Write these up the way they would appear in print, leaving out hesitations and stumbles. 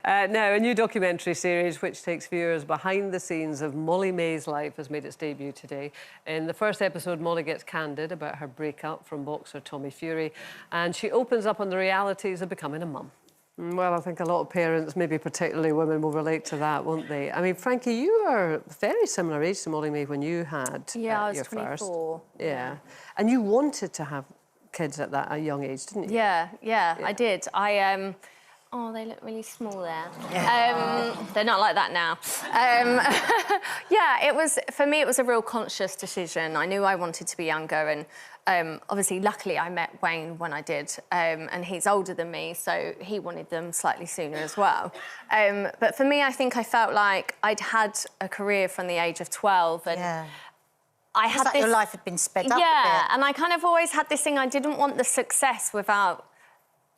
Now, a new documentary series which takes viewers behind the scenes of Molly-Mae's life has made its debut today. In the first episode, Molly gets candid about her breakup from boxer Tommy Fury, and she opens up on the realities of becoming a mum. Well, I think a lot of parents, maybe particularly women, will relate to that, won't they? I mean, Frankie, you are very similar age to Molly-Mae when you had I was your 24. first. Yeah. And you wanted to have kids at a young age, didn't you? Yeah, I did. Oh, they look really small there. They're not like that now. Yeah, for me, it was a real conscious decision. I knew I wanted to be younger, and obviously, luckily, I met Wayne when I did, and he's older than me, so he wanted them slightly sooner as well. But for me, I think I felt like I'd had a career from the age of 12, and I had like your life had been sped up a bit. Yeah, and I kind of always had this thing, I didn't want the success without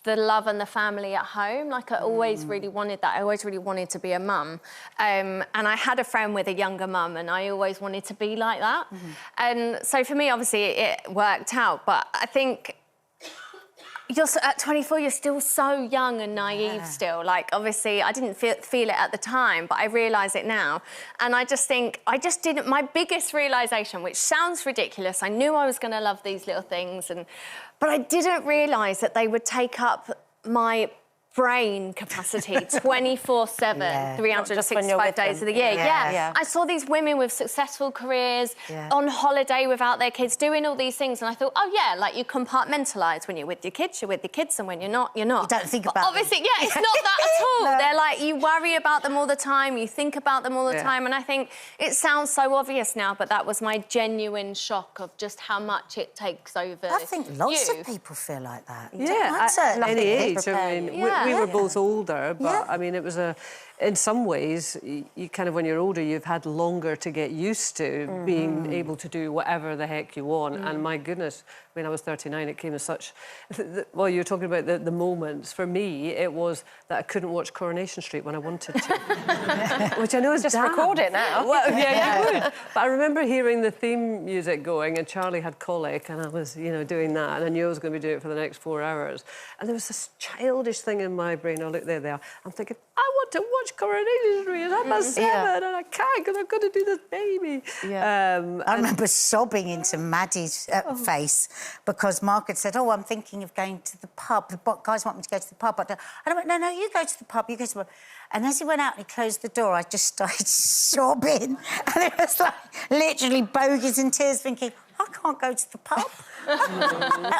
the love and the family at home. Like, I always really wanted that. I always really wanted to be a mum. And I had a friend with a younger mum, and I always wanted to be like that. And so for me, obviously, it worked out. But I think at 24, you're still so young and naive still. Like, obviously, I didn't feel it at the time, but I realise it now. And I just think, my biggest realisation, which sounds ridiculous, I knew I was going to love these little things, but I didn't realise that they would take up my brain capacity 24/7, 365 days of the year. I saw these women with successful careers, on holiday without their kids, doing all these things, and I thought, oh yeah, like, you compartmentalise. When you're with your kids, and when you're not, you're not. You don't think about obviously, them. It's not that at all. No. They're like, you worry about them all the time, you think about them all the time, and I think it sounds so obvious now, but that was my genuine shock of just how much it takes over. I think lots of people feel like that. Yeah, at any age. I mean, we were both older, but I mean, it was in some ways, you kind of, when you're older, you've had longer to get used to being able to do whatever the heck you want. And my goodness, when I was 39, it came as such... Well, you're talking about the moments. For me, it was that I couldn't watch Coronation Street when I wanted to. Which I know is just record it now. Well, yeah, you would. But I remember hearing the theme music going, and Charlie had colic, and I was, doing that, and I knew I was going to be doing it for the next 4 hours. And there was this childish thing in my brain. Oh, look, there they are. I'm thinking, I want to watch Coronation Street. I'm past 7, and I can't because I've got to do this baby. I remember sobbing into Maddie's face because Mark had said, oh, I'm thinking of going to the pub. The guys want me to go to the pub. And I went, no, you go to the pub, you go to the pub. And as he went out and he closed the door, I just started sobbing. And it was like literally bogies and tears, thinking, I can't go to the pub.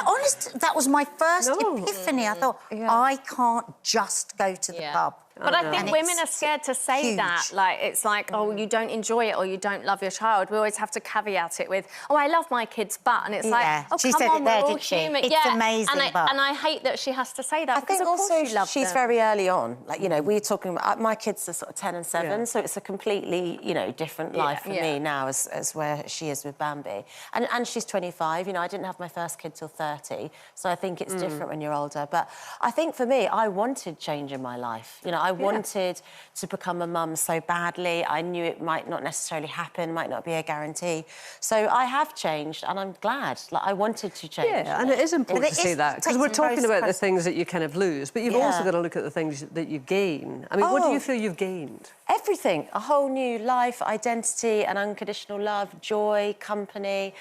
Honestly, that was my first epiphany. I thought, I can't just go to the pub. But I think women are scared to say that. Like, it's like, oh, you don't enjoy it or you don't love your child. We always have to caveat it with, oh, I love my kids, but... And it's like, oh, she come said on, it there, we're all didn't she? human. It's amazing, and I hate that she has to say that. I think also she's very early on. Like, we're talking about... My kids are sort of 10 and 7, so it's a completely, different life for me now as where she is with Bambi. And she's 25, I didn't have my first kid till 30, so I think it's different when you're older. But I think for me, I wanted change in my life. I wanted to become a mum so badly. I knew it might not necessarily happen, might not be a guarantee. So I have changed, and I'm glad. Like, I wanted to change. Yeah, and it is important to say that, because we're talking about the things that you kind of lose, but you've also got to look at the things that you gain. I mean, what do you feel you've gained? Everything. A whole new life, identity, and unconditional love, joy, company.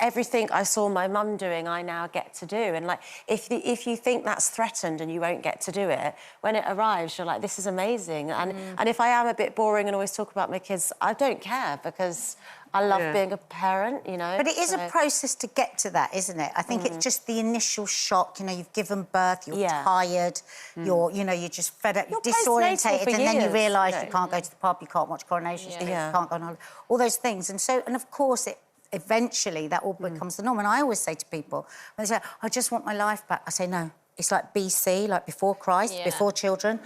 Everything I saw my mum doing, I now get to do. And, like, if you think that's threatened and you won't get to do it, when it arrives, you're like, this is amazing. And if I am a bit boring and always talk about my kids, I don't care, because I love being a parent, But it is a process to get to that, isn't it? I think it's just the initial shock. You've given birth, you're tired, you're just fed up, you're disorientated, and then you realise you can't go to the pub, you can't watch Coronation Street, you can't go on holiday, all those things. And of course, eventually that all becomes the norm. And I always say to people, when they say, I just want my life back, I say, no, it's like BC, like before Christ, before children.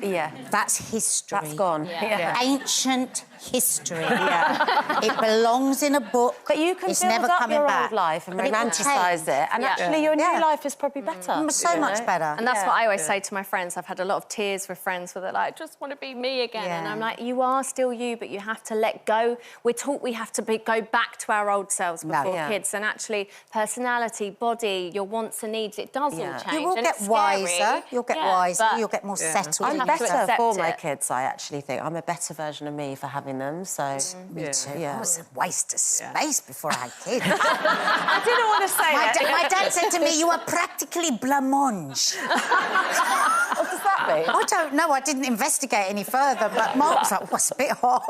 That's history. That's gone. Ancient history. Yeah. It belongs in a book. But you can it's build never up coming your back. old life and But romanticise it. And actually, your new life is probably better. So much better. And that's what I always say to my friends. I've had a lot of tears with friends where they're like, I just want to be me again. And I'm like, you are still you, but you have to let go. We're taught we have to go back to our old selves before kids. And actually, personality, body, your wants and needs, it does all change. You will get wiser. You'll get wiser. You'll get more settled. I'm better for my kids, I actually think. I'm a better version of me for having them, so... Me too. It was a waste of space before I had kids. I didn't want to say it. My dad said to me, you are practically blancmange. What does that mean? I don't know. I didn't investigate any further, but Mark was like, what's a bit harsh?